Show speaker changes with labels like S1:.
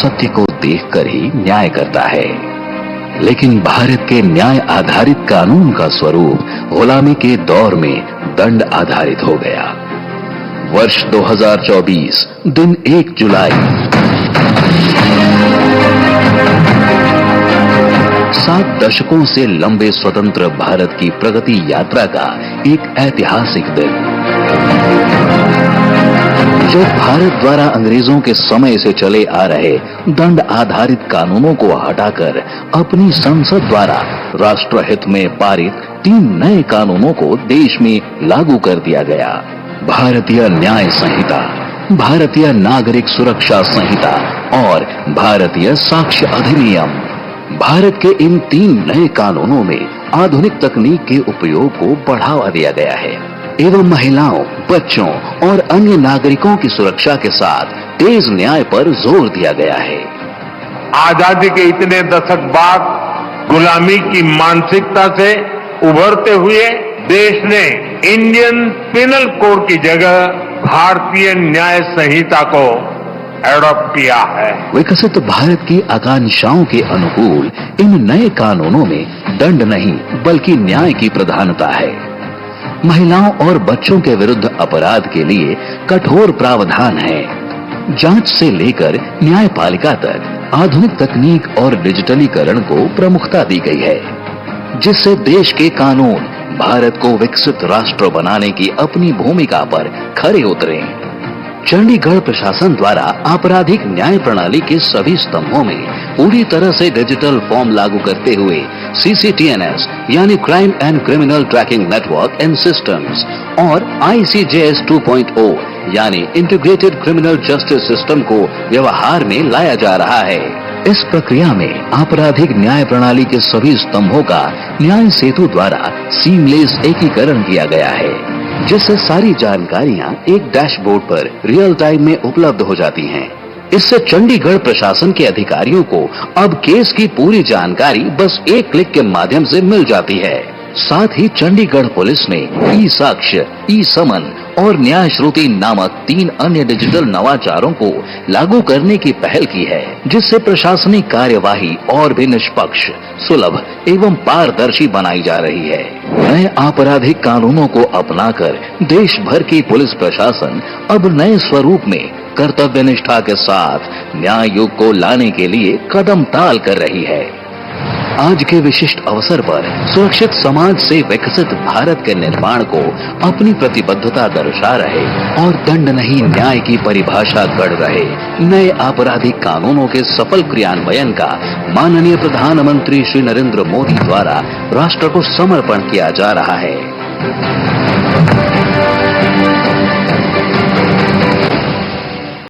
S1: सत्य को देखकर ही न्याय करता है। लेकिन भारत के न्याय आधारित कानून का स्वरूप गुलामी के दौर में दंड आधारित हो गया। वर्ष 2024 दिन 1 जुलाई 7 दशकों से लंबे स्वतंत्र भारत की प्रगति यात्रा का एक ऐतिहासिक दिन, जो भारत द्वारा अंग्रेजों के समय से चले आ रहे दंड आधारित कानूनों को हटाकर अपनी संसद द्वारा राष्ट्रहित में पारित 3 नए कानूनों को देश में लागू कर दिया गया। भारतीय न्याय संहिता, भारतीय नागरिक सुरक्षा संहिता और भारतीय साक्ष्य अधिनियम। भारत के इन 3 नए कानूनों में आधुनिक तकनीक के उपयोग को बढ़ावा दिया गया है एवं महिलाओं, बच्चों और अन्य नागरिकों की सुरक्षा के साथ तेज न्याय पर जोर दिया गया है।
S2: आजादी के इतने दशक बाद गुलामी की मानसिकता से उभरते हुए देश ने इंडियन पिनल कोड की जगह भारतीय न्याय संहिता को एडॉप्ट किया है।
S1: विकसित भारत की आकांक्षाओं के अनुकूल इन नए कानूनों में दंड नहीं बल्कि न्याय की प्रधानता है। महिलाओं और बच्चों के विरुद्ध अपराध के लिए कठोर प्रावधान है। जांच से लेकर न्यायपालिका तक आधुनिक तकनीक और डिजिटलीकरण को प्रमुखता दी गई है, जिससे देश के कानून भारत को विकसित राष्ट्र बनाने की अपनी भूमिका पर खरे उतरे। चंडीगढ़ प्रशासन द्वारा आपराधिक न्याय प्रणाली के सभी स्तंभों में पूरी तरह से डिजिटल फॉर्म लागू करते हुए CCTNS यानी crime and criminal tracking network and systems और ICJS 2.0 यानी इंटीग्रेटेड क्रिमिनल जस्टिस सिस्टम को व्यवहार में लाया जा रहा है। इस प्रक्रिया में आपराधिक न्याय प्रणाली के सभी स्तंभों का न्याय सेतु द्वारा सीमलेस एकीकरण किया गया है, जिससे सारी जानकारियां एक डैशबोर्ड पर रियल टाइम में उपलब्ध हो जाती हैं। इससे चंडीगढ़ प्रशासन के अधिकारियों को अब केस की पूरी जानकारी बस एक क्लिक के माध्यम से मिल जाती है। साथ ही चंडीगढ़ पुलिस ने ई-साक्ष्य, ई-समन और न्याय श्रुति नामक 3 अन्य डिजिटल नवाचारों को लागू करने की पहल की है, जिससे प्रशासनिक कार्यवाही और भी निष्पक्ष, सुलभ एवं पारदर्शी बनाई जा रही है। नए आपराधिक कानूनों को अपनाकर देश भर की पुलिस प्रशासन अब नए स्वरूप में कर्तव्य निष्ठा के साथ न्याय युग को लाने के लिए कदम ताल कर रही है। आज के विशिष्ट अवसर पर सुरक्षित समाज से विकसित भारत के निर्माण को अपनी प्रतिबद्धता दर्शा रहे और दंड नहीं न्याय की परिभाषा गढ़ रहे नए आपराधिक कानूनों के सफल क्रियान्वयन का माननीय प्रधानमंत्री श्री नरेंद्र मोदी द्वारा राष्ट्र को समर्पण किया जा रहा है।